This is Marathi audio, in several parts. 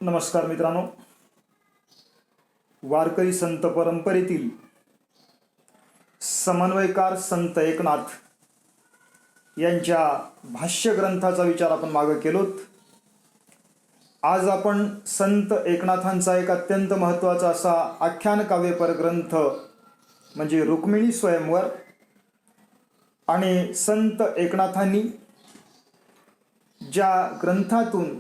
नमस्कार मित्रांनो, वारकरी संत परंपरेतील समन्वयकार संत एकनाथ यांच्या भाष्य ग्रंथाचा विचार आपण मागे केलोत. आज आपण संत एकनाथांचा एक अत्यंत महत्त्वाचा असा आख्यान काव्यपर ग्रंथ म्हणजे रुक्मिणी स्वयंवर आणि संत एकनाथांनी ज्या ग्रंथातून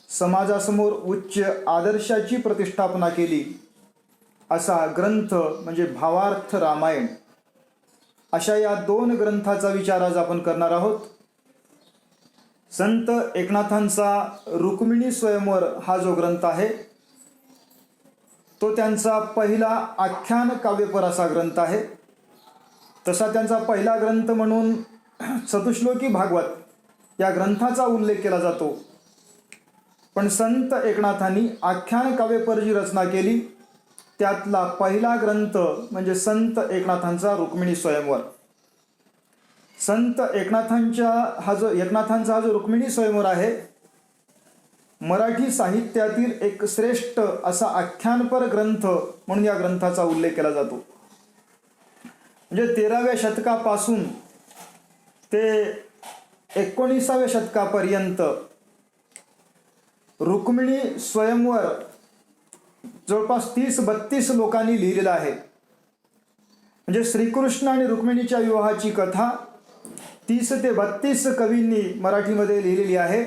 समाजासमोर उच्च आदर्शाची प्रतिष्ठापना केली असा ग्रंथ म्हणजे भावार्थ रामायण, अशा या दोन ग्रंथाचा विचार आज आपण करणार आहोत. संत एकनाथांचा रुक्मिणी स्वयंवर हा जो ग्रंथ आहे तो त्यांचा पहिला आख्यान काव्यपर असा ग्रंथ आहे. तसा त्यांचा पहिला ग्रंथ म्हणून चतुश्लोकी भागवत या ग्रंथाचा उल्लेख केला जातो. पण संत एकनाथांनी आख्यान काव्यपर जी रचना केली त्यातला पहिला ग्रंथ म्हणजे संत एकनाथांचा रुक्मिणी स्वयंवर. संत एकनाथांचा हा जो रुक्मिणी स्वयंवर आहे, मराठी साहित्यातील एक श्रेष्ठ असा आख्यानपर ग्रंथ म्हणून या ग्रंथाचा उल्लेख केला जातो. म्हणजे 13व्या शतकापासून ते 19व्या शतकापर्यंत रुक्मिणी स्वयंवर जवळपास 30-32 लोकांनी लिहिलेलं आहे. म्हणजे श्रीकृष्ण आणि रुक्मिणीच्या विवाहाची कथा 30 ते 32 कवींनी मराठीमध्ये लिहिलेली आहे.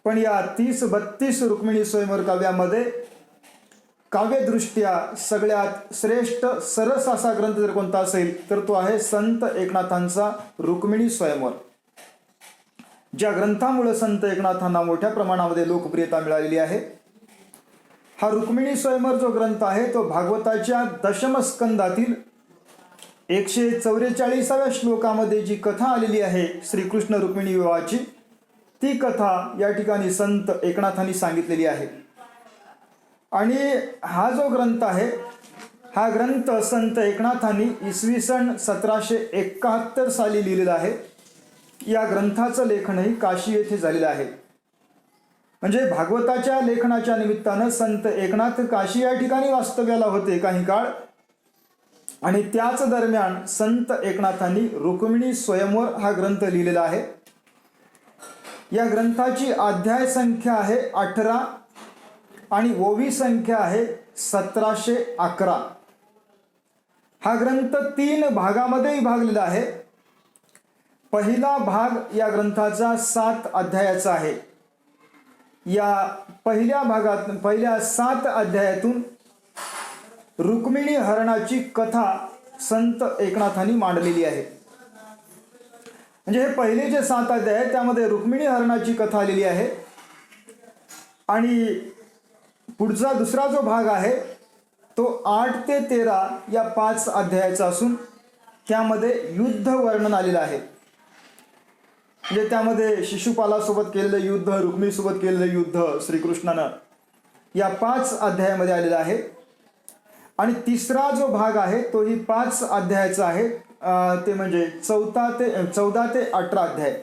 पण या 30-32 रुक्मिणी स्वयंवर काव्यामध्ये काव्यदृष्ट्या सगळ्यात श्रेष्ठ सरस असा ग्रंथ जर कोणता असेल तर तो आहे संत एकनाथांचा रुक्मिणी स्वयंवर. ज्या ग्रंथामुळे संत एकनाथांना मोठ्या प्रमाणामध्ये लोकप्रियता मिळालेली आहे. हा रुक्मिणी स्वयंवर जो ग्रंथ आहे तो भागवताच्या दशम स्कंदातील 144व्या श्लोकामध्ये जी कथा आलेली आहे श्रीकृष्ण रुक्मिणी विवाहाची, ती कथा या ठिकाणी संत एकनाथांनी सांगितलेली आहे. आणि हा जो ग्रंथ आहे, हा ग्रंथ संत एकनाथांनी इसवी सन 1771 साली लिहिलेला आहे. या ग्रंथाचं लेखनही काशी येथे झालेलं आहे. म्हणजे भागवताच्या लेखनाच्या निमित्तानं संत एकनाथ काशी या ठिकाणी वास्तव्याला होते काही काळ, आणि त्याच दरम्यान संत एकनाथांनी रुक्मिणी स्वयंवर हा ग्रंथ लिहिलेला आहे. या ग्रंथाची अध्याय संख्या आहे 18 आणि ओवी संख्या आहे 1711. हा ग्रंथ 3 भागामध्ये विभागलेला आहे. पहिला भाग या ग्रंथाचा 7 अध्यायाचा आहे. या पहिल्या 7 अध्यायातून रुक्मिणी हरणाची कथा संत एकनाथांनी मांडलेली आहे. म्हणजे हे पहिले जे 7 अध्याय आहेत त्यामध्ये रुक्मिणी हरणाची कथा आलेली आहे. आणि पुढचा दुसरा जो भाग आहे तो 8 ते 13 या 5 अध्यायाचा असून त्यामध्ये युद्ध वर्णन आलेलं आहे. म्हणजे त्यामध्ये शिशुपालासोबत केलेलं युद्ध, रुक्मिणीसोबत केलेलं युद्ध श्रीकृष्णानं या 5 अध्यायामध्ये आलेला आहे. आणि तिसरा जो भाग आहे तोही 5 अध्यायाचा आहे. ते म्हणजे 14 ते 18 अध्याय.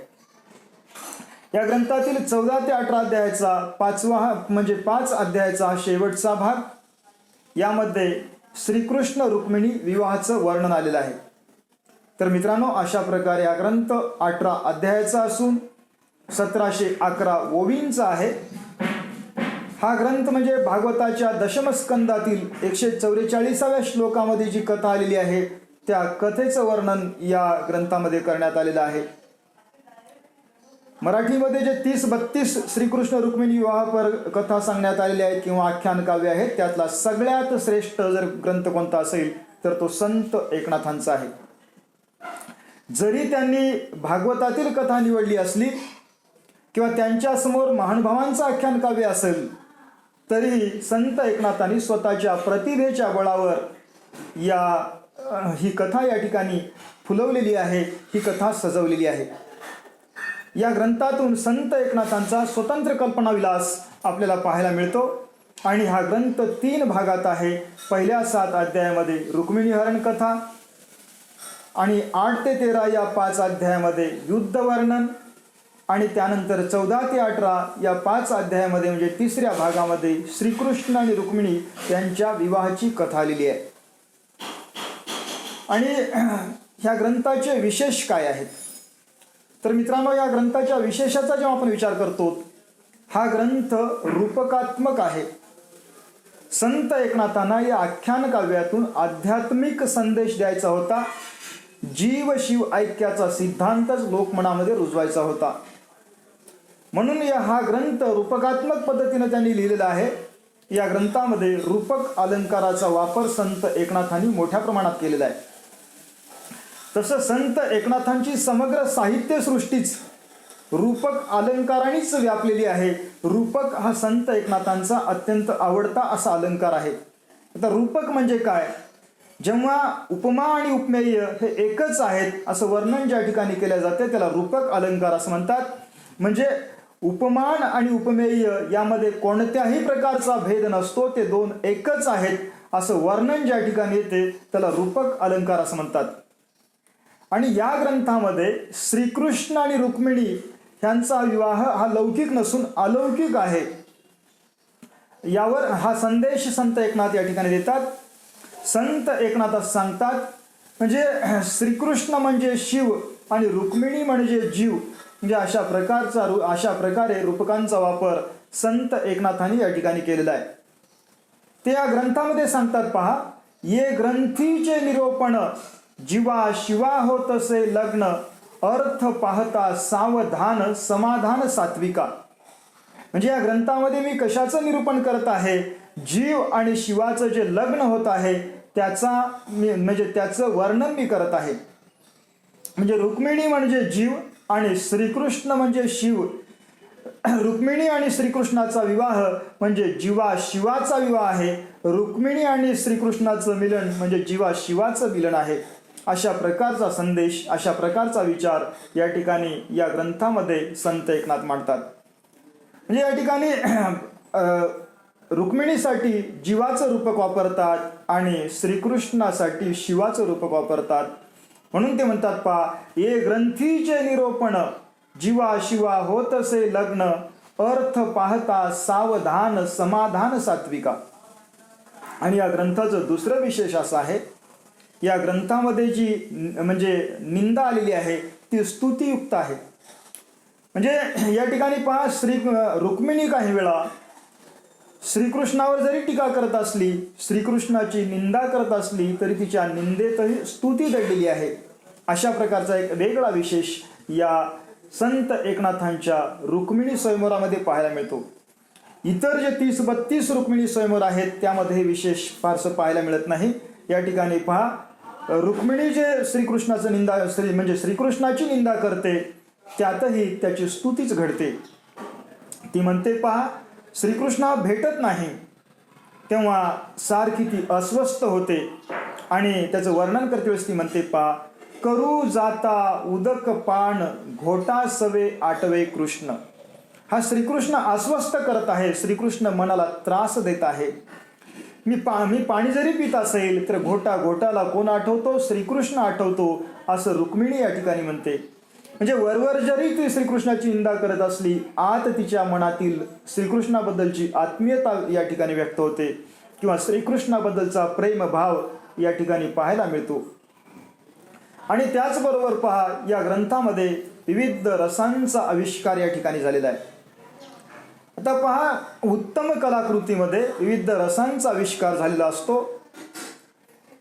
या ग्रंथातील 14 ते 18 अध्यायाचा 5 अध्यायाचा हा शेवटचा भाग. यामध्ये श्रीकृष्ण रुक्मिणी विवाहाचं वर्णन आलेलं आहे. तर मित्रांनो, अशा प्रकारे हा ग्रंथ 18 अध्यायाचा असून 1711 ओवींचा आहे. हा ग्रंथ म्हणजे भागवताच्या दशमस्कंदातील 144व्या श्लोकामध्ये जी कथा आलेली आहे त्या कथेचं वर्णन या ग्रंथामध्ये करण्यात आलेलं आहे. मराठीमध्ये जे 30-32 श्रीकृष्ण रुक्मिणी विवाहापर कथा सांगण्यात आलेल्या आहेत किंवा आख्यान काव्य आहेत, त्यातला सगळ्यात श्रेष्ठ जर ग्रंथ कोणता असेल तर तो संत एकनाथांचा आहे. जरी त्यांनी भागवतातील कथा निवडली असली किंवा त्यांच्यासमोर महानुभावांचं आख्यान काव्य असेल तरी संत एकनाथांनी स्वतःच्या प्रतिभेच्या बळावर ही कथा या ठिकाणी फुलवलेली आहे, ही कथा सजवलेली आहे. या ग्रंथातून संत एकनाथांचा स्वतंत्र कल्पनाविलास आपल्याला पाहायला मिळतो. आणि हा ग्रंथ 3 भागात आहे. पहिल्या 7 अध्यायामध्ये रुक्मिणी हरण कथा आणि 8 ते 13 या 5 अध्यायामध्ये युद्ध वर्णन आणि त्यानंतर 14 ते 18 या 5 अध्यायामध्ये म्हणजे तिसऱ्या भागामध्ये श्रीकृष्ण आणि रुक्मिणी यांच्या विवाहाची कथा आलेली आहे. आणि ह्या ग्रंथाचे विशेष काय आहेत तर मित्रांनो, या ग्रंथाच्या विशेषाचा जेव्हा आपण विचार करतो, हा ग्रंथ रूपकात्मक आहे. संत एकनाथांना या आख्यान काव्यातून आध्यात्मिक संदेश द्यायचा होता. जीव शिव ऐक्याचा सिद्धांतच लोकमनामध्ये रुजवायचा होता. म्हणून हा ग्रंथ रूपकात्मक पद्धतीने त्यांनी लिहिलेला आहे. या ग्रंथामध्ये रूपक अलंकाराचा वापर संत एकनाथांनी मोठ्या प्रमाणात केलेला आहे. तसं संत एकनाथांची समग्र साहित्यसृष्टीच रूपक अलंकारानेच व्यापलेली आहे. रूपक हा संत एकनाथांचा अत्यंत आवडता असा अलंकार आहे. आता रूपक म्हणजे काय? जेव्हा उपमा आणि उपमेय हे एकच आहेत असं वर्णन ज्या ठिकाणी केले जाते त्याला रूपक अलंकार असं म्हणतात. म्हणजे उपमान आणि उपमेय यामध्ये कोणत्याही प्रकारचा भेद नसतो, ते दोन एकच आहेत असं वर्णन ज्या ठिकाणी येते त्याला रूपक अलंकार असं म्हणतात. आणि या ग्रंथामध्ये श्रीकृष्ण आणि रुक्मिणी ह्यांचा विवाह हा लौकिक नसून अलौकिक आहे. यावर हा संदेश संत एकनाथ या ठिकाणी देतात. संत एकनाथ सांगतात म्हणजे श्रीकृष्ण म्हणजे शिव आणि रुक्मिणी म्हणजे जीव, म्हणजे अशा प्रकारे रूपकांचा वापर संत एकनाथांनी या ठिकाणी केलेला आहे. ते या ग्रंथामध्ये सांगतात पहा, ये ग्रंथीचे निरोपण जीवा शिवा होतसे लग्न अर्थ पाहता सावधान समाधान सात्विका. म्हणजे या ग्रंथामध्ये मी कशाचं निरूपण करत आहे? जीव आणि शिवाचं जे लग्न होत आहे त्याचं वर्णन मी करत आहे. म्हणजे रुक्मिणी म्हणजे जीव आणि श्रीकृष्ण म्हणजे शिव. रुक्मिणी आणि श्रीकृष्णाचा विवाह म्हणजे जीवा शिवाचा विवाह आहे. रुक्मिणी आणि श्रीकृष्णाचं मिलन म्हणजे जीवा शिवाचं मिलन आहे. अशा प्रकारचा संदेश, अशा प्रकारचा विचार या ठिकाणी या ग्रंथामध्ये संत एकनाथ मांडतात. म्हणजे या ठिकाणी रुक्मिणीसाठी जीवाचं रूपक वापरतात आणि श्रीकृष्णासाठी शिवाचं रूपक वापरतात. म्हणून ते म्हणतात पहा, ये ग्रंथीचे निरोपण जीवा शिवा होतसे लग्न अर्थ पाहता सावधान समाधान सात्विका. आणि या ग्रंथाचं दुसरं विशेष असं आहे, या ग्रंथामध्ये जी म्हणजे निंदा आलेली आहे ती स्तुतियुक्त आहे. म्हणजे या ठिकाणी पहा, रुक्मिणी काही वेळा श्रीकृष्णावर जरी टीका करत असली, श्रीकृष्णाची निंदा करत असली तरी तिच्या निंदेतही स्तुती दडलेली आहे. अशा प्रकारचा एक वेगळा विशेष या संत एकनाथांच्या रुक्मिणी स्वयंवरामध्ये पाहायला मिळतो. इतर जे 30-32 रुक्मिणी स्वयंवर आहेत त्यामध्ये हे विशेष फारसं पाहायला मिळत नाही. या ठिकाणी पहा, रुक्मिणी जे श्रीकृष्णाचं म्हणजे श्रीकृष्णाची निंदा करते त्यातही त्याची स्तुतीच घडते. ती म्हणते पहा, श्रीकृष्ण भेटत नाही तेव्हा सारखी ती अस्वस्थ होते. आणि त्याचं वर्णन करते वेळेस ती म्हणते पहा, करू जाता उदक पान घोटा सवे आटवे कृष्ण. हा श्रीकृष्ण अस्वस्थ करत आहे, श्रीकृष्ण मनाला त्रास देत आहे. मी पाणी जरी पित असेल तर घोटाला कोण आठवतो? श्रीकृष्ण आठवतो असं रुक्मिणी या ठिकाणी म्हणते. म्हणजे वरवर जरी ती श्रीकृष्णाची निंदा करत असली, आत तिच्या मनातील श्रीकृष्णाबद्दलची आत्मीयता या ठिकाणी व्यक्त होते किंवा श्रीकृष्णाबद्दलचा प्रेमभाव या ठिकाणी पाहायला मिळतो. आणि त्याचबरोबर पहा, या ग्रंथामध्ये विविध रसांचा आविष्कार या ठिकाणी झालेला आहे. आता पहा, उत्तम कलाकृतीमध्ये विविध रसांचा आविष्कार झालेला असतो.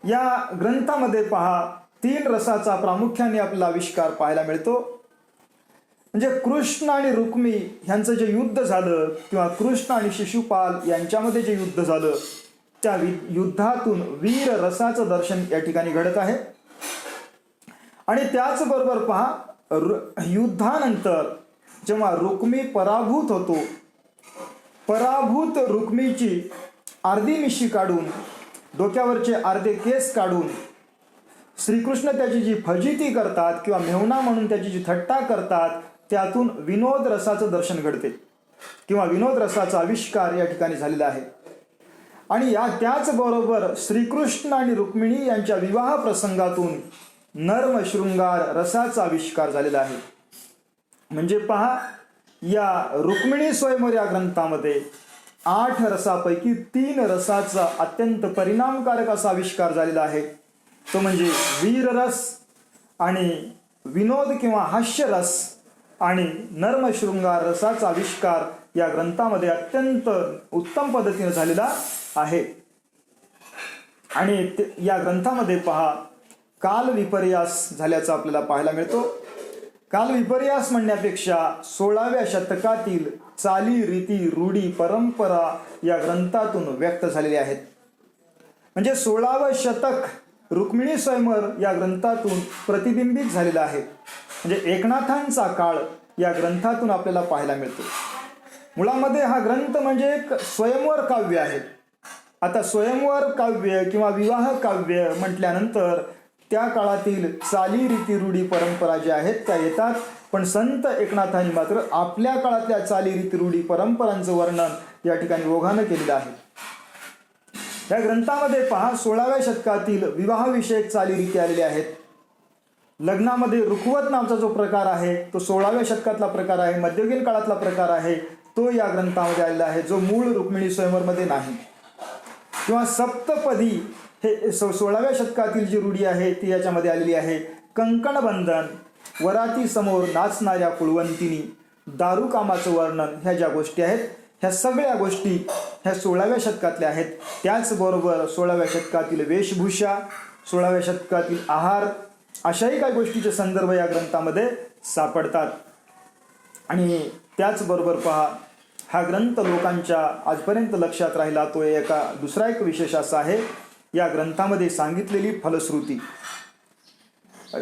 या ग्रंथामध्ये पहा, 3 रसाचा प्रामुख्याने आपला आविष्कार पाहायला मिळतो. म्हणजे कृष्ण आणि रुक्मी ह्यांचं जे युद्ध झालं किंवा कृष्ण आणि शिशुपाल यांच्यामध्ये जे युद्ध झालं त्या युद्धातून वीर रसाचं दर्शन या ठिकाणी घडत आहे. आणि त्याचबरोबर पहा, युद्धानंतर जेव्हा रुक्मी पराभूत होतो, पराभूत रुक्मीची अर्धी मिशी काढून, डोक्यावरचे अर्धे केस काढून श्रीकृष्ण त्याची जी फजिती करतात किंवा मेहुणा म्हणून त्याची जी थट्टा करतात, त्यातून विनोद रसाचं दर्शन घडते किंवा विनोद रसाचा आविष्कार या ठिकाणी झालेला आहे. आणि त्याचबरोबर श्रीकृष्ण आणि रुक्मिणी यांच्या विवाह प्रसंगातून नर्म शृंगार रसाचा आविष्कार झालेला आहे. म्हणजे पहा, या रुक्मिणी स्वयंवर या ग्रंथामध्ये 8 रसापैकी 3 रसाचा अत्यंत परिणामकारक असा आविष्कार झालेला आहे. तो म्हणजे वीररस आणि विनोद किंवा हास्यरस आणि नर्मशृंगार रसाचा आविष्कार या ग्रंथामध्ये अत्यंत उत्तम पद्धतीने झालेला आहे. आणि या ग्रंथामध्ये पहा, काल विपर्यास झाल्याचं आपल्याला पाहायला मिळतो. काल विपर्यास म्हणण्यापेक्षा 16व्या शतकातील चाली, रीती, रूढी, परंपरा या ग्रंथातून व्यक्त झालेले आहेत. म्हणजे 16वं शतक रुक्मिणी स्वयंवर या ग्रंथातून प्रतिबिंबित झालेला आहे. म्हणजे एकनाथांचा काळ या ग्रंथातून आपल्याला पाहायला मिळतो. मुळामध्ये हा ग्रंथ म्हणजे एक स्वयंवर काव्य आहे. आता स्वयंवर काव्य किंवा विवाह काव्य म्हटल्यानंतर त्या काळातील चाली, रीती, रूढी, परंपरा ज्या आहेत त्या येतात. पण संत एकनाथांनी मात्र आपल्या काळातल्या चाली, रीती, रूढी, परंपरांचं वर्णन या ठिकाणी ओघानं केलेलं आहे. या ग्रंथामध्ये पहा, 16व्या शतकातील विवाहविषयक चालीरीती आलेल्या आहेत. लग्नामध्ये रुखवत नावाचा जो प्रकार आहे तो 16व्या शतकातला प्रकार आहे. मध्ययुगीन काळातला प्रकार आहे तो या ग्रंथामध्ये आलेला आहे, जो मूळ रुक्मिणी स्वयंवरमध्ये नाही. किंवा सप्तपदी हे 16व्या शतकातील जी रूढी आहे ती याच्यामध्ये आलेली आहे. कंकणबंधन, वराती समोर नाचणाऱ्या कुळवंतिनी, दारू कामाचं वर्णन, ह्या ज्या गोष्टी आहेत ह्या सगळ्या गोष्टी ह्या 16व्या शतकातल्या आहेत. त्याचबरोबर 16व्या शतकातील वेशभूषा, 16व्या शतकातील आहार, अशाही काही गोष्टीचे संदर्भ या ग्रंथामध्ये सापडतात. आणि त्याचबरोबर पहा, हा ग्रंथ लोकांच्या आजपर्यंत लक्षात राहिला तो दुसरा एक विशेष असा आहे, या ग्रंथामध्ये सांगितलेली फलश्रुती.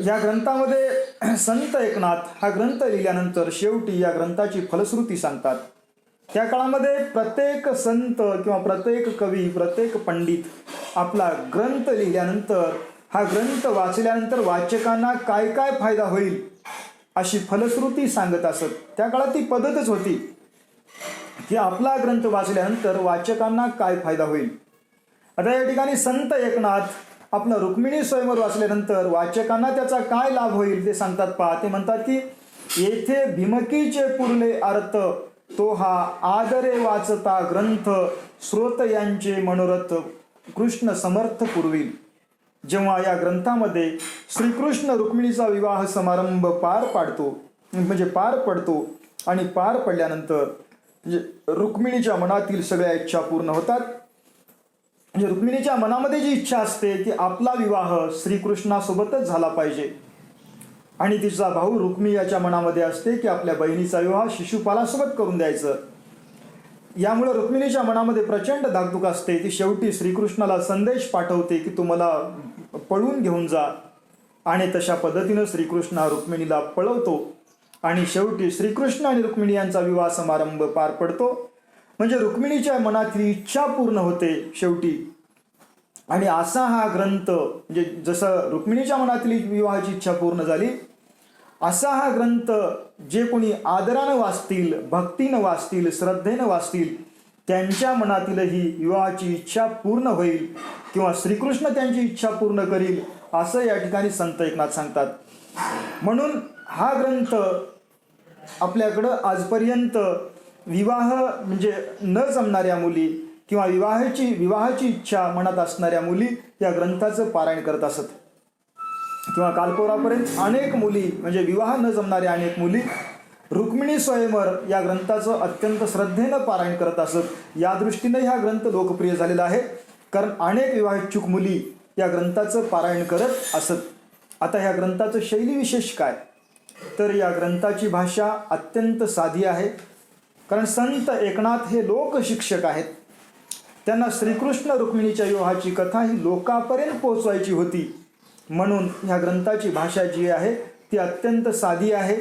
या ग्रंथामध्ये संत एकनाथ हा ग्रंथ लिहिल्यानंतर शेवटी या ग्रंथाची फलश्रुती सांगतात. त्या काळामध्ये प्रत्येक संत किंवा प्रत्येक कवी, प्रत्येक पंडित आपला ग्रंथ लिहिल्यानंतर, हा ग्रंथ वाचल्यानंतर वाचकांना काय काय फायदा होईल अशी फलश्रुती सांगत असत. त्या काळात ती पद्धतच होती की आपला ग्रंथ वाचल्यानंतर वाचकांना काय फायदा होईल. आता या ठिकाणी संत एकनाथ आपलं रुक्मिणी स्वयंवर वाचल्यानंतर वाचकांना त्याचा काय लाभ होईल ते सांगतात. पहा, ते म्हणतात की येथे भीमकीचे पुरले अर्थ, तो हा आदरे वाचता ग्रंथ, श्रोत यांचे मनोरथ कृष्ण समर्थ पुरविल. जेव्हा या ग्रंथामध्ये श्रीकृष्ण रुक्मिणीचा विवाह समारंभ पार पडतो आणि पार पडल्यानंतर म्हणजे रुक्मिणीच्या मनातील सगळ्या इच्छा पूर्ण होतात. म्हणजे रुक्मिणीच्या मनामध्ये जी इच्छा असते की आपला विवाह श्रीकृष्णासोबतच झाला पाहिजे, आणि तिचा भाऊ रुक्मी याच्या मनामध्ये असते की आपल्या बहिणीचा विवाह शिशुपालासोबत करून द्यायचं. यामुळे रुक्मिणीच्या मनामध्ये प्रचंड धाकधूक असते. ती शेवटी श्रीकृष्णाला संदेश पाठवते की तू मला पळून घेऊन जा, आणि तशा पद्धतीनं श्रीकृष्ण रुक्मिणीला पळवतो आणि शेवटी श्रीकृष्ण आणि रुक्मिणी यांचा विवाह समारंभ पार पडतो. म्हणजे रुक्मिणीच्या मनातली इच्छा पूर्ण होते शेवटी. आणि असा हा ग्रंथ, म्हणजे जसं रुक्मिणीच्या मनातली विवाहाची इच्छा पूर्ण झाली, असा हा ग्रंथ जे कोणी आदरानं वाचतील, भक्तीनं वाचतील, श्रद्धेनं वाचतील, त्यांच्या मनातीलही विवाहाची इच्छा पूर्ण होईल किंवा श्रीकृष्ण त्यांची इच्छा पूर्ण करील, असं या ठिकाणी संत एकनाथ सांगतात. म्हणून हा ग्रंथ आपल्याकडं आजपर्यंत विवाह म्हणजे न जमणाऱ्या मुली किंवा विवाहाची इच्छा मनात असणाऱ्या मुली या ग्रंथाचं पारायण करत असत. किंवा कालपौरापर्यंत अनेक मुली म्हणजे विवाह न जमणाऱ्या अनेक मुली रुक्मिणी स्वयंवर या ग्रंथाचं अत्यंत श्रद्धेनं पारायण करत असत. या दृष्टीने हा ग्रंथ लोकप्रिय झालेला आहे, कारण अनेक विवाहिच्छुक मुली या ग्रंथाचं पारायण करत असत. आता ह्या ग्रंथाचं शैली विशेष काय, तर या ग्रंथाची भाषा अत्यंत साधी आहे. कारण संत एकनाथ हे लोकशिक्षक आहेत. त्यांना श्रीकृष्ण रुक्मिणीच्या विवाहाची कथा ही लोकांपर्यंत पोहोचवायची होती. म्हणून ह्या ग्रंथाची भाषा जी आहे ती अत्यंत साधी आहे.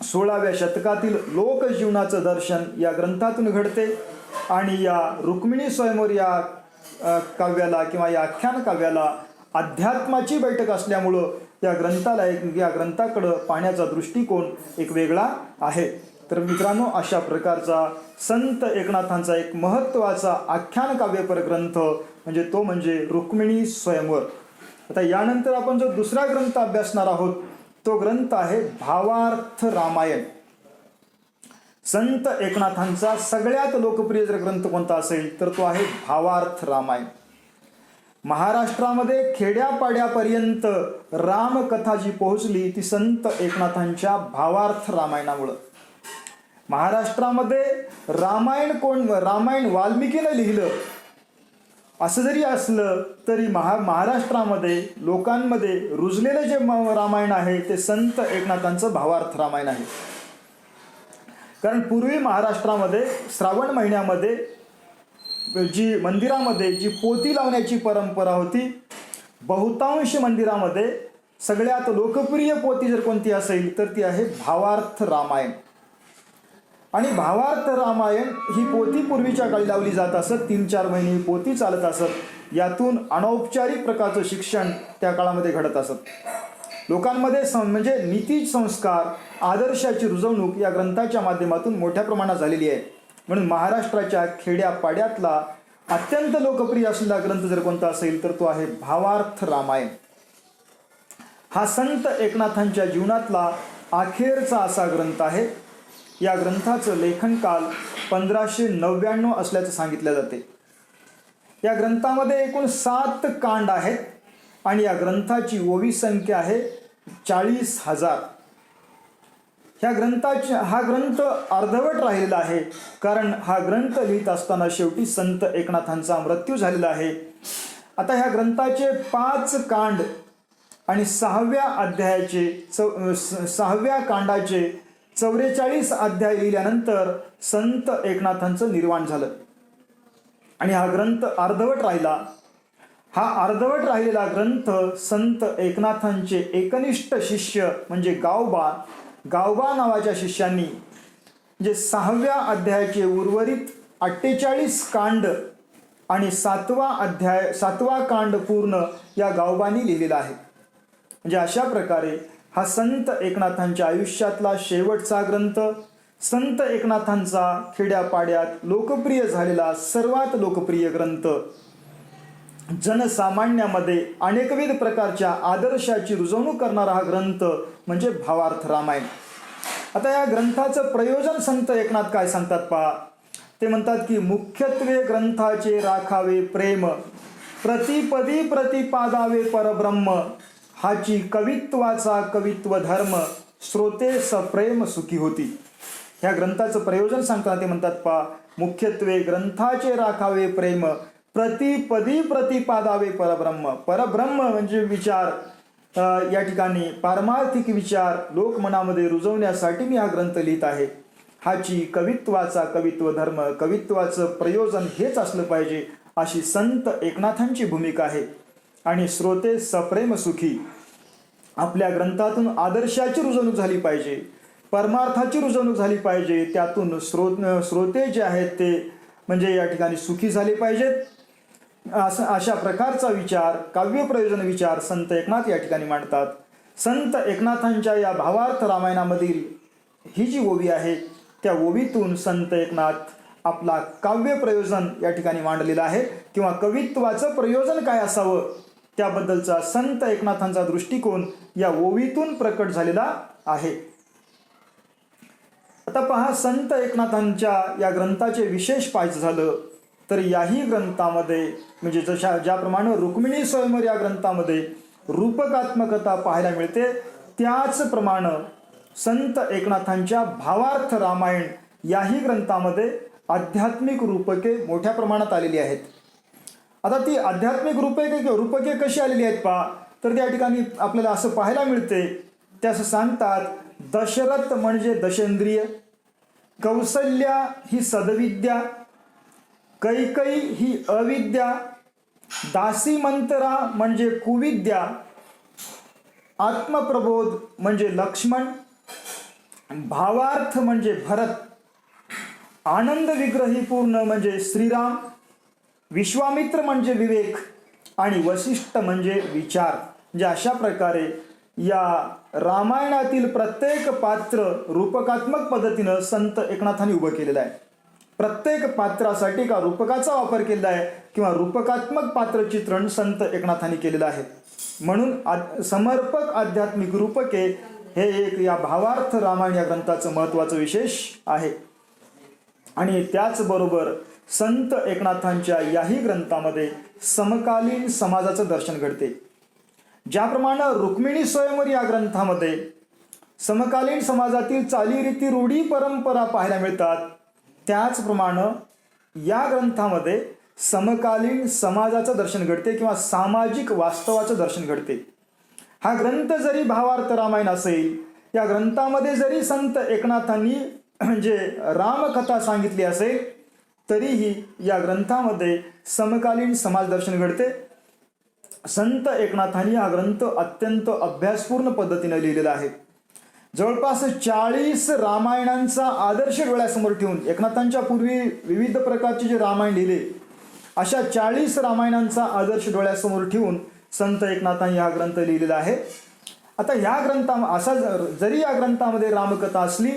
16व्या शतकातील लोकजीवनाचं दर्शन या ग्रंथातून घडते. आणि या रुक्मिणी स्वयंवर या काव्याला किंवा या आख्यान काव्याला अध्यात्माची बैठक असल्यामुळं या ग्रंथाकडं पाहण्याचा दृष्टिकोन एक वेगळा आहे. तर मित्रांनो, अशा प्रकारचा संत एकनाथांचा एक महत्त्वाचा आख्यान काव्यपर ग्रंथ म्हणजे रुक्मिणी स्वयंवर. आता यानंतर आपण जो दुसरा ग्रंथ अभ्यासणार आहोत तो ग्रंथ आहे भावार्थ रामायण. संत एकनाथांचा सगळ्यात लोकप्रिय जर ग्रंथ कोणता असेल तर तो आहे भावार्थ रामायण. महाराष्ट्रामध्ये खेड्यापाड्यापर्यंत रामकथा जी पोहोचली ती संत एकनाथांच्या भावार्थ रामायणामुळं. महाराष्ट्रामध्ये रामायण वाल्मिकीनं लिहिलं असं जरी असलं तरी महाराष्ट्रामध्ये लोकांमध्ये रुजलेलं जे रामायण आहे ते संत एकनाथांचं भावार्थ रामायण आहे. कारण पूर्वी महाराष्ट्रामध्ये श्रावण महिन्यामध्ये मंदिरामध्ये जी पोती लावण्याची परंपरा होती, बहुतांश मंदिरामध्ये सगळ्यात लोकप्रिय पोती जर कोणती असेल तर ती आहे भावार्थ रामायण. आणि भावार्थ रामायण ही पोती पूर्वीच्या काळी लावली जात असत. 3-4 महिने ही पोती चालत असत. यातून अनौपचारिक प्रकारचं शिक्षण त्या काळामध्ये घडत असत. लोकांमध्ये म्हणजे नीती संस्कार, आदर्शाची रुजवणूक या ग्रंथाच्या माध्यमातून मोठ्या प्रमाणात झालेली आहे. म्हणून महाराष्ट्राच्या खेड्यापाड्यातला अत्यंत लोकप्रिय असलेला ग्रंथ जर कोणता असेल तर तो आहे भावार्थ रामायण. हा संत एकनाथांच्या जीवनातला अखेरचा असा ग्रंथ आहे. या ग्रंथाचं लेखनकाल 1599 असल्याचं सांगितलं जाते. या ग्रंथामध्ये एकूण 7 कांड आहेत आणि या ग्रंथाची ओवी संख्या आहे 40,000. हा ग्रंथ अर्धवट राहिलेला आहे कारण हा ग्रंथ लिहित असताना शेवटी संत एकनाथांचा मृत्यू झालेला आहे. आता ह्या ग्रंथाचे 5 कांड आणि 6व्या कांडाचे 44 अध्याय लिहिल्यानंतर संत एकनाथांचं निर्वाण झालं आणि हा ग्रंथ अर्धवट राहिला. हा अर्धवट राहिलेला ग्रंथ संत एकनाथांचे एकनिष्ठ शिष्य म्हणजे गावबा नावाच्या शिष्यांनी जे 6व्या अध्यायाचे उर्वरित 48 कांड आणि 7वा कांड पूर्ण या गावबानी लिहिलेला आहे. म्हणजे अशा प्रकारे हा संत एकनाथांच्या आयुष्यातला शेवटचा ग्रंथ, संत एकनाथांचा खेड्यापाड्यात लोकप्रिय झालेला सर्वात लोकप्रिय ग्रंथ, जनसामान्यामध्ये अनेकविध प्रकारच्या आदर्शाची रुजवणूक करणारा हा ग्रंथ म्हणजे भावार्थ रामायण. आता या ग्रंथाचं प्रयोजन संत एकनाथ काय सांगतात पहा. ते म्हणतात की मुख्यत्वे ग्रंथाचे राखावे प्रेम, प्रतिपदी प्रतिपादावे परब्रह्म, हाची कवित्वाचा कवित्व धर्म, श्रोते सप्रेम सुखी होती. ह्या ग्रंथाचं प्रयोजन सांगताना ते म्हणतात पहा, मुख्यत्वे ग्रंथाचे राखावे प्रेम, प्रतिपदी प्रतिपादावे परब्रह्म. परब्रह्म म्हणजे विचार, या ठिकाणी पारमार्थिक विचार लोकमनामध्ये रुजवण्यासाठी मी हा ग्रंथ लिहित आहे. हाची कवित्वाचा कवित्व धर्म, कवित्वाचं प्रयोजन हेच असलं पाहिजे अशी संत एकनाथांची भूमिका आहे. आणि श्रोते सप्रेम सुखी, आपल्या ग्रंथातून आदर्शाची रुजवणूक झाली पाहिजे, परमार्थाची रुजवणूक झाली पाहिजे. त्यातून श्रोते जे आहेत ते म्हणजे या ठिकाणी सुखी झाले पाहिजेत. अशा प्रकारचा विचार, काव्य प्रयोजन विचार संत एकनाथ या ठिकाणी मांडतात. संत एकनाथांच्या या भावार्थ रामायणामधील ही जी ओवी आहे त्या ओवीतून संत एकनाथ आपला काव्य प्रयोजन या ठिकाणी मांडलेलं आहे किंवा कवित्वाचं प्रयोजन काय असावं त्याबद्दलचा संत एकनाथांचा दृष्टिकोन या ओवीतून प्रकट झालेला आहे. आता पहा, संत एकनाथांच्या या ग्रंथाचे विशेष पाहायचं झालं तर याही ग्रंथामध्ये म्हणजे ज्याप्रमाणे रुक्मिणी स्वयंवर या ग्रंथामध्ये रूपकात्मकता पाहायला मिळते, त्याचप्रमाणे संत एकनाथांच्या भावार्थ रामायण याही ग्रंथामध्ये आध्यात्मिक रूपके मोठ्या प्रमाणात आलेली आहेत. आता ती आध्यात्मिक रूपके कशी आलेली आहेत पहा, तर त्या ठिकाणी आपल्याला असं पाहायला मिळते. ते असं सांगतात, दशरथ म्हणजे दशेंद्रिय, कौसल्या ही सदविद्या, कैकई ही अविद्या, दासी मंतरा म्हणजे कुविद्या, आत्मप्रबोध म्हणजे लक्ष्मण, भावार्थ म्हणजे भरत, आनंद विग्रही पूर्ण म्हणजे श्रीराम, विश्वामित्र म्हणजे विवेक आणि वसिष्ठ म्हणजे विचार. म्हणजे अशा प्रकारे या रामायणातील प्रत्येक पात्र रूपकात्मक पद्धतीनं संत एकनाथांनी उभं केलेलं आहे. प्रत्येक पात्रासाठी का रूपकाचा वापर केलेला आहे किंवा रूपकात्मक पात्रचित्रण संत एकनाथांनी केलेलं आहे. म्हणून समर्पक आध्यात्मिक रूपके हे एक या भावार्थ रामायण या ग्रंथाचं महत्त्वाचं विशेष आहे. आणि त्याचबरोबर संत एकनाथांच्या याही ग्रंथामध्ये समकालीन समाजाचं दर्शन घडते. ज्याप्रमाणे रुक्मिणी स्वयंवर या ग्रंथामध्ये समकालीन समाजातील चालीरीती रूढी परंपरा पाहायला मिळतात, त्याचप्रमाणे या ग्रंथामध्ये समकालीन समाजाचं दर्शन घडते किंवा सामाजिक वास्तवाचं दर्शन घडते. हा ग्रंथ जरी भावार्थ रामायण असेल, या ग्रंथामध्ये जरी संत एकनाथांनी म्हणजे रामकथा सांगितली असेल, तरीही या ग्रंथामध्ये समकालीन समाज दर्शन घडते. संत एकनाथांनी हा ग्रंथ अत्यंत अभ्यासपूर्ण पद्धतीने लिहिलेला आहे. जवळपास 40 रामायणांचा आदर्श डोळ्यासमोर ठेवून, एकनाथांच्या पूर्वी विविध प्रकारचे जे रामायण लिहिले, अशा 40 रामायणांचा आदर्श डोळ्यासमोर ठेवून संत एकनाथांनी हा ग्रंथ लिहिलेला आहे. आता ह्या जरी या ग्रंथामध्ये रामकथा असली,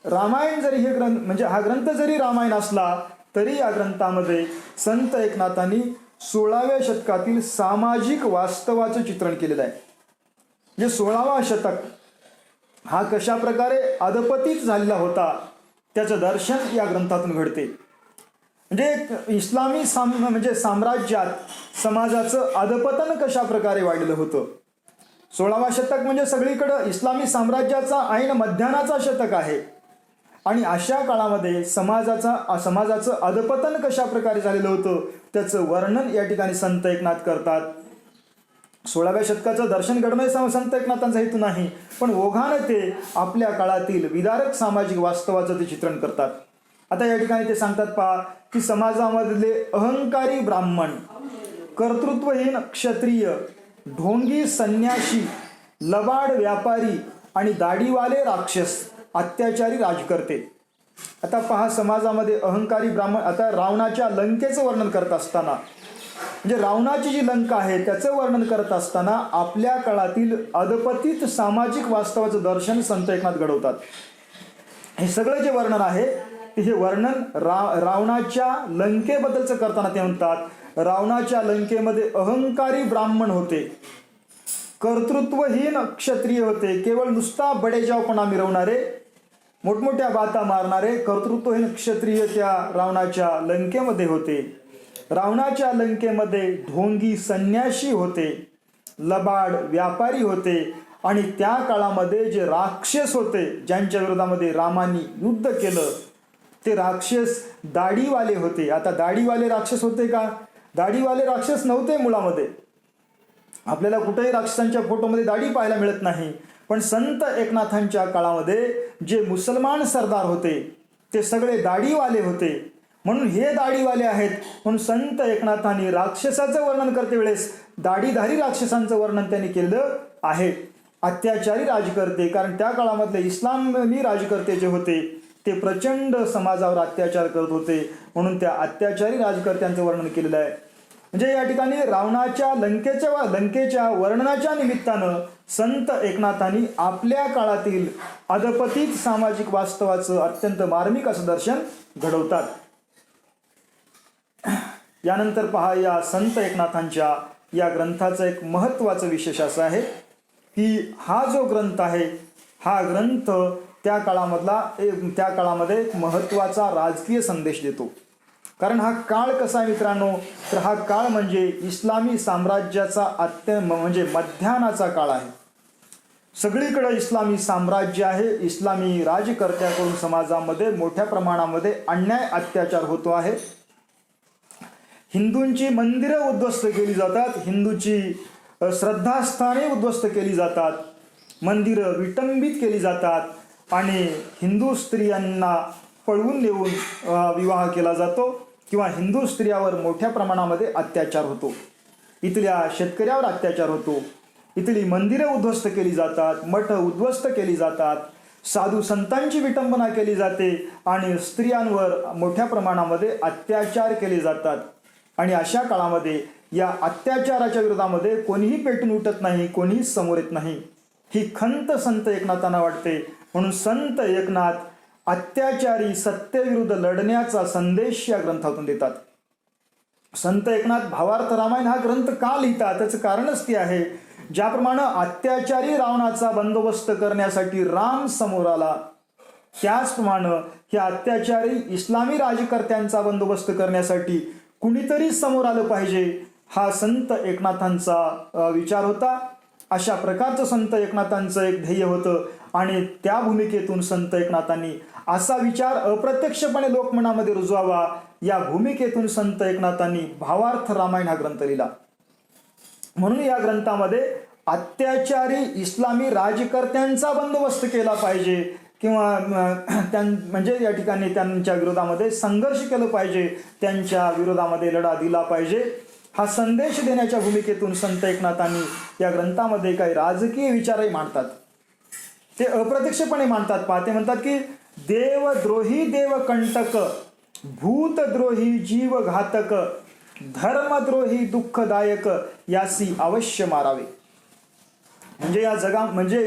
रामायण जरी हे ग्रंथ म्हणजे हा ग्रंथ जरी रामायण असला, तरी या ग्रंथामध्ये संत एकनाथांनी 16व्या शतकातील सामाजिक वास्तवाचं चित्रण केलेलं आहे. म्हणजे 16वा शतक हा कशा प्रकारे अधपतित झालेला होता त्याचं दर्शन या ग्रंथातून घडते. म्हणजे इस्लामी साम्राज्यात समाजाचं अधपतन कशा प्रकारे वाढलेलं होतं. 16वा शतक म्हणजे सगळीकडं इस्लामी साम्राज्याचा ऐन मध्यानाचा शतक आहे. आणि अशा काळामध्ये समाजाचं अधपतन कशा प्रकारे झालेलं होतं त्याचं वर्णन या ठिकाणी संत एकनाथ करतात. 16व्या शतकाचं दर्शन घडवणे संत एकनाथांचा हेतू नाही, पण ओघानं ते आपल्या काळातील विदारक सामाजिक वास्तवाचं ते चित्रण करतात. आता या ठिकाणी ते सांगतात पहा की समाजामधले अहंकारी ब्राह्मण, कर्तृत्वहीन क्षत्रिय, ढोंगी संन्याशी, लबाड व्यापारी आणि दाढीवाले राक्षस, अत्याचारी राजकर्ते. आता पहा समाजामध्ये अहंकारी ब्राह्मण. आता रावणाच्या लंकेचं वर्णन करत असताना, म्हणजे रावणाची जी लंका आहे त्याचं वर्णन करत असताना आपल्या काळातील अधपतित सामाजिक वास्तवाचं दर्शन संत एकनाथ घडवतात. हे सगळं जे वर्णन आहे हे वर्णन रावणाच्या लंकेबद्दलचं करताना ते म्हणतात, रावणाच्या लंकेमध्ये अहंकारी ब्राह्मण होते, कर्तृत्वहीन क्षत्रिय होते, केवळ नुसता बडेजावपणा मिरवणारे, मोठमोठ्या बाता मारणारे कर्तृत्वहीन क्षत्रिय त्या रावणाच्या लंकेमध्ये होते. रावणाच्या लंकेमध्ये ढोंगी संन्याशी होते, लबाड व्यापारी होते आणि त्या काळामध्ये जे राक्षस होते ज्यांच्या विरोधामध्ये रामाने युद्ध केलं ते राक्षस दाढीवाले होते. आता दाढीवाले राक्षस होते का? दाढीवाले राक्षस नव्हते मुळामध्ये. आपल्याला कुठेही राक्षसांच्या फोटोमध्ये दाढी पाहायला मिळत नाही. पण संत एकनाथांच्या काळामध्ये जे मुसलमान सरदार होते ते सगळे दाढीवाले होते. म्हणून हे दाढीवाले आहेत म्हणून संत एकनाथांनी राक्षसाचं वर्णन करते वेळेस दाढीधारी राक्षसांचं वर्णन त्यांनी केलं आहे. अत्याचारी राजकर्ते, कारण त्या काळामधले इस्लामी राजकर्ते जे होते ते प्रचंड समाजावर अत्याचार करत होते, म्हणून त्या अत्याचारी राजकर्त्यांचं वर्णन केलेलं आहे. म्हणजे या ठिकाणी रावणाच्या लंकेच्या वर्णनाच्या निमित्तानं संत एकनाथांनी आपल्या काळातील अधपतित सामाजिक वास्तवाचं अत्यंत मार्मिक असं दर्शन घडवतात. यानंतर पहा, या संत एकनाथांच्या या ग्रंथाचं एक महत्त्वाचं विशेष असं आहे की हा जो ग्रंथ आहे हा ग्रंथ त्या काळामध्ये एक महत्त्वाचा राजकीय संदेश देतो. कारण हा काळ कसा आहे मित्रांनो, तर हा काळ म्हणजे इस्लामी साम्राज्याचा म्हणजे मध्यानाचा काळ आहे. सगळीकडे इस्लामी साम्राज्य आहे. इस्लामी राजकर्त्याकडून समाजामध्ये मोठ्या प्रमाणामध्ये अन्याय अत्याचार होतो आहे. हिंदूंची मंदिरं उद्ध्वस्त केली जातात, हिंदूची श्रद्धास्थाने उद्ध्वस्त केली जातात, मंदिरं विटंबित केली जातात आणि हिंदू स्त्रियांना पळवून नेऊन विवाह केला जातो किंवा हिंदू स्त्रियावर मोठ्या प्रमाणामध्ये अत्याचार होतो. इथल्या शेतकऱ्यावर अत्याचार होतो. इथली मंदिरं उद्ध्वस्त केली जातात, मठ उद्ध्वस्त केली जातात, साधू संतांची विटंबना केली जाते आणि स्त्रियांवर मोठ्या प्रमाणामध्ये अत्याचार केले जातात. आणि अशा काळामध्ये या अत्याचाराच्या विरोधामध्ये कोणीही पेटून उठत नाही, कोणीही समोर येत नाही. ही खंत संत एकनाथांना वाटते. म्हणून संत एकनाथ अत्याचारी सत्तेविरुद्ध लढण्याचा संदेश या ग्रंथातून देतात. संत एकनाथ भावार्थ रामायण हा ग्रंथ का लिहितात त्याचं कारणच ते आहे ज्याप्रमाणे अत्याचारी रावणाचा बंदोबस्त करण्यासाठी राम समोर आला, त्याचप्रमाणे ह्या अत्याचारी इस्लामी राजकर्त्यांचा बंदोबस्त करण्यासाठी कुणीतरी समोर आलं पाहिजे, हा संत एकनाथांचा विचार होता. अशा प्रकारचं संत एकनाथांचं एक ध्येय होतं आणि त्या भूमिकेतून संत एकनाथांनी असा विचार अप्रत्यक्षपणे लोकमनामध्ये रुजवावा, या भूमिकेतून संत एकनाथांनी भावार्थ रामायण हा ग्रंथ लिहिला. म्हणून या ग्रंथामध्ये अत्याचारी इस्लामी राजकर्त्यांचा बंदोबस्त केला पाहिजे किंवा म्हणजे या ठिकाणी त्यांच्या विरोधामध्ये संघर्ष केलं पाहिजे, त्यांच्या विरोधामध्ये लढा दिला पाहिजे, हा संदेश देण्याच्या भूमिकेतून संत एकनाथांनी या ग्रंथामध्ये काही राजकीय विचारही मांडतात. ते अप्रत्यक्षपणे मांडतात. पाहते म्हणतात की देवद्रोही देवकंटक, भूतद्रोही जीव घातक, धर्मद्रोही दुःखदायक, यासी अवश्य मारावे. म्हणजे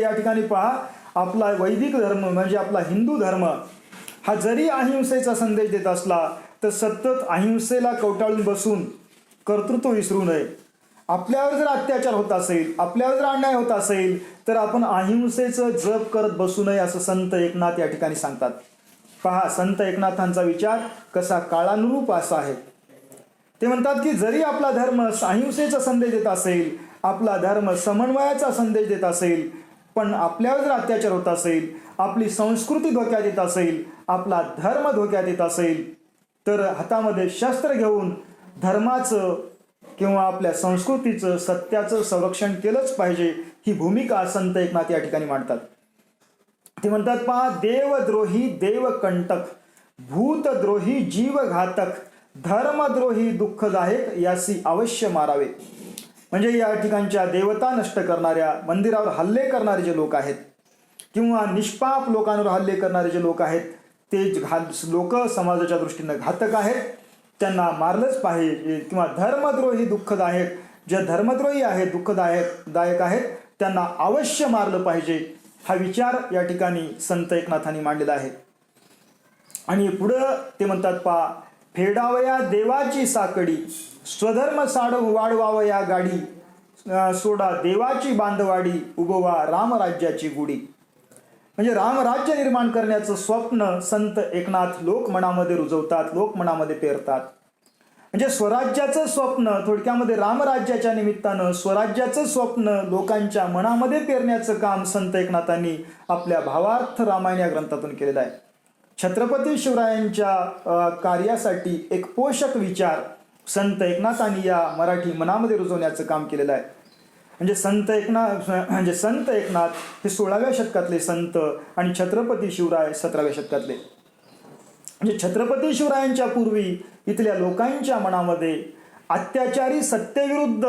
या ठिकाणी पहा, आपला वैदिक धर्म म्हणजे आपला हिंदू धर्म हा जरी अहिंसेचा संदेश देत असला तर सतत अहिंसेला कवटाळून बसून कर्तृत्व विसरू नये. आपल्यावर जर अत्याचार होत असेल, आपल्यावर जर अन्याय होत असेल तर आपण अहिंसेचं जप करत बसू नये, असं संत एकनाथ या ठिकाणी सांगतात. पहा, संत एकनाथांचा विचार कसा काळानुरूप असा आहे. ते म्हणतात की जरी आपला धर्म अहिंसेचा संदेश देत असेल, आपला धर्म समन्वयाचा संदेश देत असेल, पण आपल्यावर जर अत्याचार होत असेल, आपली संस्कृती धोक्यात येत असेल, आपला धर्म धोक्यात येत असेल, तर हातामध्ये शस्त्र घेऊन धर्माचं किंवा आपल्या संस्कृतीचं, सत्याचं संरक्षण केलंच पाहिजे, ही भूमिका संत एकनाथ या ठिकाणी मांडतात. ते म्हणतात पहा, देवद्रोही देवकंटक, भूतद्रोही जीवघातक, धर्मद्रोही दुःखदायक, यासी अवश्य मारावे. म्हणजे या ठिकाणच्या देवता नष्ट करणाऱ्या, मंदिरावर हल्ले करणारे जे लोक आहेत किंवा निष्पाप लोकांवर हल्ले करणारे जे लोक आहेत, ते लोक समाजाच्या दृष्टीनं घातक आहेत, त्यांना मारलंच पाहिजे. किंवा धर्मद्रोही दुःखदायक, जे धर्मद्रोही आहेत, दुःखदायक आहेत, त्यांना अवश्य मारलं पाहिजे, हा विचार या ठिकाणी संत एकनाथांनी मांडलेला आहे. आणि पुढं ते म्हणतात पहा, फेडावया देवाची साकडी, स्वधर्म वाढवावया गाडी, सोडा देवाची बांधवाडी, उभवा रामराज्याची गुढी. म्हणजे रामराज्य निर्माण करण्याचं स्वप्न संत एकनाथ लोकमनामध्ये रुजवतात, लोकमनामध्ये पेरतात. म्हणजे स्वराज्याचं स्वप्न, थोडक्यामध्ये रामराज्याच्या निमित्तानं स्वराज्याचं स्वप्न लोकांच्या मनामध्ये पेरण्याचं काम संत एकनाथांनी आपल्या भावार्थ रामायण या ग्रंथातून केलेलं आहे. छत्रपती शिवरायांच्या कार्यासाठी एक पोषक विचार संत एकनाथांनी या मराठी मनामध्ये रुजवण्याचं काम केलेलं आहे. म्हणजे संत एकनाथ हे 16व्या शतकातले संत आणि छत्रपती शिवराय 17व्या शतकातले. म्हणजे छत्रपती शिवरायांच्या पूर्वी इथल्या लोकांच्या मनामध्ये अत्याचारी सत्तेविरुद्ध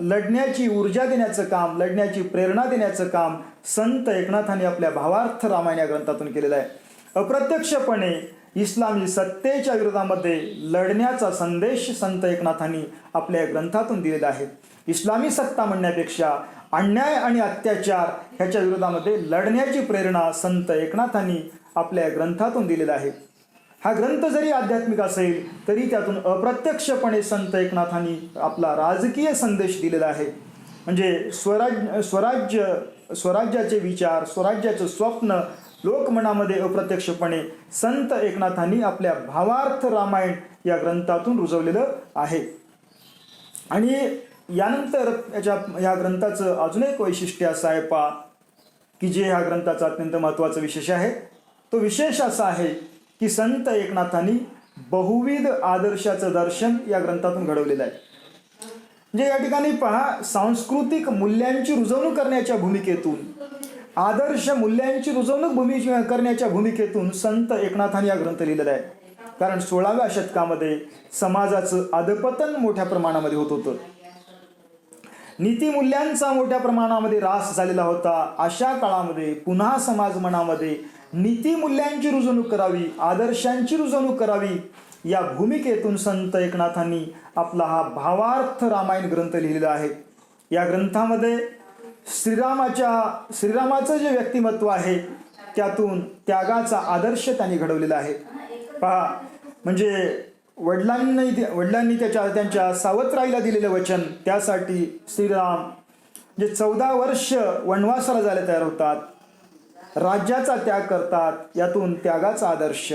लढण्याची ऊर्जा देण्याचं काम, लढण्याची प्रेरणा देण्याचं काम संत एकनाथांनी आपल्या भावार्थ रामायण या ग्रंथातून केलेलं आहे. अप्रत्यक्षपणे इस्लामी सत्तेच्या विरोधामध्ये लढण्याचा संदेश संत एकनाथांनी आपल्या ग्रंथातून दिलेला आहे. इस्लामी सत्ता म्हणण्यापेक्षा अन्याय आणि अत्याचार ह्याच्या विरोधामध्ये लढण्याची प्रेरणा संत एकनाथांनी आपल्या ग्रंथातून दिलेला आहे. हा ग्रंथ जरी आध्यात्मिक असेल तरी त्यातून अप्रत्यक्षपणे संत एकनाथांनी आपला राजकीय संदेश दिलेला आहे. म्हणजे स्वराज्याचे विचार, स्वराज्याचं स्वप्न लोकमनामध्ये अप्रत्यक्षपणे संत एकनाथांनी आपल्या भावार्थ रामायण या ग्रंथातून रुजवलेलं आहे. आणि यानंतर या ग्रंथाचं अजून एक वैशिष्ट्य असं आहे पहा, की जे ह्या ग्रंथाचा अत्यंत महत्त्वाचा विशेष आहे. तो विशेष असा आहे की संत एकनाथांनी बहुविध आदर्शाचं दर्शन या ग्रंथातून घडवलेलं आहे. म्हणजे या ठिकाणी पहा, सांस्कृतिक मूल्यांची रुजवणूक करण्याच्या भूमिकेतून, आदर्श मूल्यांची रुजवणूक करण्याच्या भूमिकेतून संत एकनाथांनी हा ग्रंथ लिहिलेला आहे. कारण 16व्या शतकामध्ये समाजाचं अधपतन मोठ्या प्रमाणामध्ये होत होतं, नीतिमूल्यांचा मोठ्या प्रमाणामध्ये ऱ्हास झालेला होता. अशा काळामध्ये पुन्हा समाज मनामध्ये नीतिमूल्यांची रुजवणूक करावी, आदर्शांची रुजवणूक करावी, या भूमिकेतून संत एकनाथांनी आपला हा भावार्थ रामायण ग्रंथ लिहिलेला आहे. या ग्रंथामध्ये श्रीरामाचं जे व्यक्तिमत्व आहे त्यातून त्यागाचा आदर्श त्यांनी घडवलेला आहे. पहा, म्हणजे वडिलांनी त्यांच्या सावत्राईला दिलेलं वचन, त्यासाठी श्रीराम जे 14 वर्ष वनवासाला जायला तयार होतात, राज्याचा त्याग करतात, यातून त्यागाचा आदर्श.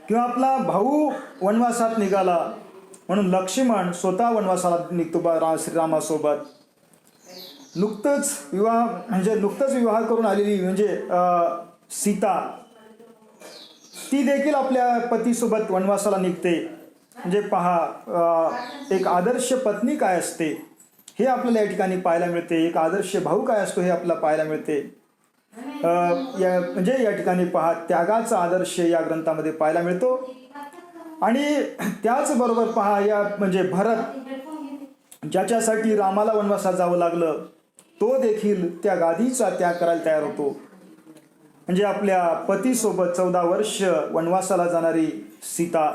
किंवा आपला भाऊ वनवासात निघाला म्हणून लक्ष्मण स्वतः वनवासाला निघतो श्रीरामासोबत. नुकतंच विवाह करून आलेली म्हणजे सीता, ती देखील आपल्या पतीसोबत वनवासाला निघते. म्हणजे पहा, एक आदर्श पत्नी काय असते हे आपल्याला या ठिकाणी पाहायला मिळते. एक आदर्श भाऊ काय असतो हे आपल्याला पाहायला मिळते. म्हणजे या ठिकाणी पहा, त्यागाचा आदर्श या ग्रंथामध्ये पाहायला मिळतो. आणि त्याचबरोबर पहा, या म्हणजे भरत ज्याच्यासाठी रामाला वनवासात जावं लागलं, तो देखील त्या गादीचा त्याग करायला तयार होतो. म्हणजे आपल्या पतीसोबत 14 वर्ष वनवासाला जाणारी सीता,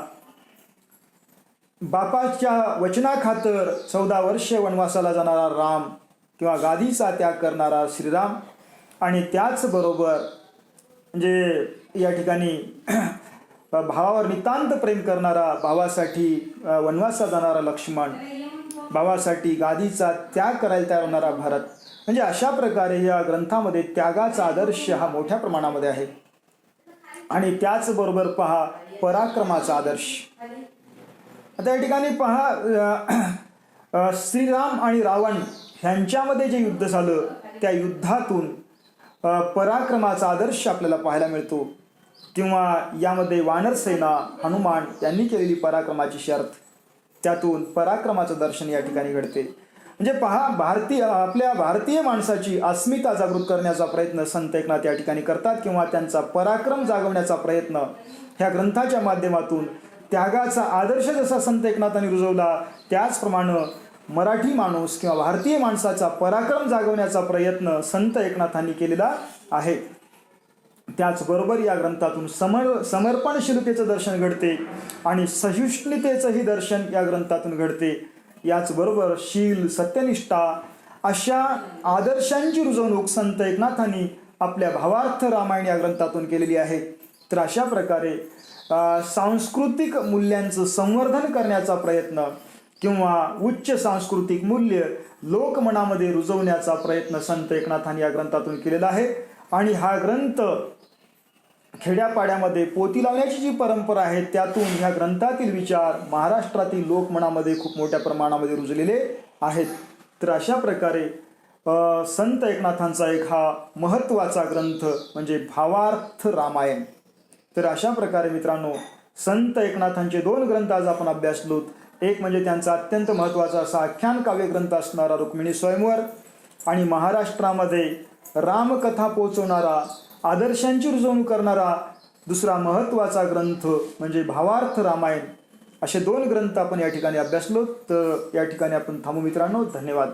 बापाच्या वचनाखातर 14 वर्ष वनवासाला जाणारा राम किंवा गादीचा त्याग करणारा श्रीराम, आणि त्याचबरोबर म्हणजे या ठिकाणी भावावर नितांत प्रेम करणारा, भावासाठी वनवासाला जाणारा लक्ष्मण, भावासाठी गादीचा त्याग करायला तयार होणारा भरत. म्हणजे अशा प्रकारे या ग्रंथामध्ये त्यागाचा आदर्श हा मोठ्या प्रमाणामध्ये आहे. आणि त्याचबरोबर पहा, पराक्रमाचा आदर्श. आता या ठिकाणी पहा, श्रीराम आणि रावण ह्यांच्यामध्ये जे युद्ध झालं, त्या युद्धातून पराक्रमाचा आदर्श आपल्याला पाहायला मिळतो. किंवा यामध्ये वानरसेना, हनुमान यांनी केलेली पराक्रमाची शर्त, त्यातून पराक्रमाचं दर्शन या ठिकाणी घडते. म्हणजे पहा, आपल्या भारतीय माणसाची अस्मिता जागृत करण्याचा प्रयत्न संत एकनाथ या ठिकाणी करतात, किंवा त्यांचा पराक्रम जागवण्याचा प्रयत्न ह्या ग्रंथाच्या माध्यमातून. त्यागाचा आदर्श जसा संत एकनाथांनी रुजवला, त्याचप्रमाणे मराठी माणूस किंवा भारतीय माणसाचा पराक्रम जागवण्याचा प्रयत्न संत एकनाथांनी केलेला आहे. त्याचबरोबर या ग्रंथातून समर्पणशीलतेचं दर्शन घडते आणि सहिष्णुतेचंही दर्शन या ग्रंथातून घडते. याचबरोबर शील, सत्यनिष्ठा अशा आदर्शांची रुजवणूक संत एकनाथांनी आपल्या भावार्थ रामायण या ग्रंथातून केलेली आहे. तर अशा प्रकारे सांस्कृतिक मूल्यांचं संवर्धन करण्याचा प्रयत्न किंवा उच्च सांस्कृतिक मूल्य लोकमनामध्ये रुजवण्याचा प्रयत्न संत एकनाथांनी या ग्रंथातून केलेला आहे. आणि हा ग्रंथ खेड्यापाड्यामध्ये पोती लावण्याची जी परंपरा आहे, त्यातून ह्या ग्रंथातील विचार महाराष्ट्रातील लोकमनामध्ये खूप मोठ्या प्रमाणामध्ये रुजलेले आहेत. तर अशा प्रकारे संत एकनाथांचा एक हा महत्त्वाचा ग्रंथ म्हणजे भावार्थ रामायण. तर अशा प्रकारे मित्रांनो, संत एकनाथांचे 2 ग्रंथ आज आपण अभ्यासलोत. एक म्हणजे त्यांचा अत्यंत महत्त्वाचा असा आख्यान काव्य ग्रंथ असणारा रुक्मिणी स्वयंवर, आणि महाराष्ट्रामध्ये रामकथा पोचवणारा, आदर्शांची रुजवणूक करणारा दुसरा महत्त्वाचा ग्रंथ म्हणजे भावार्थ रामायण. असे 2 ग्रंथ आपण या ठिकाणी अभ्यासलो. तर या ठिकाणी आपण थांबू मित्रांनो. धन्यवाद.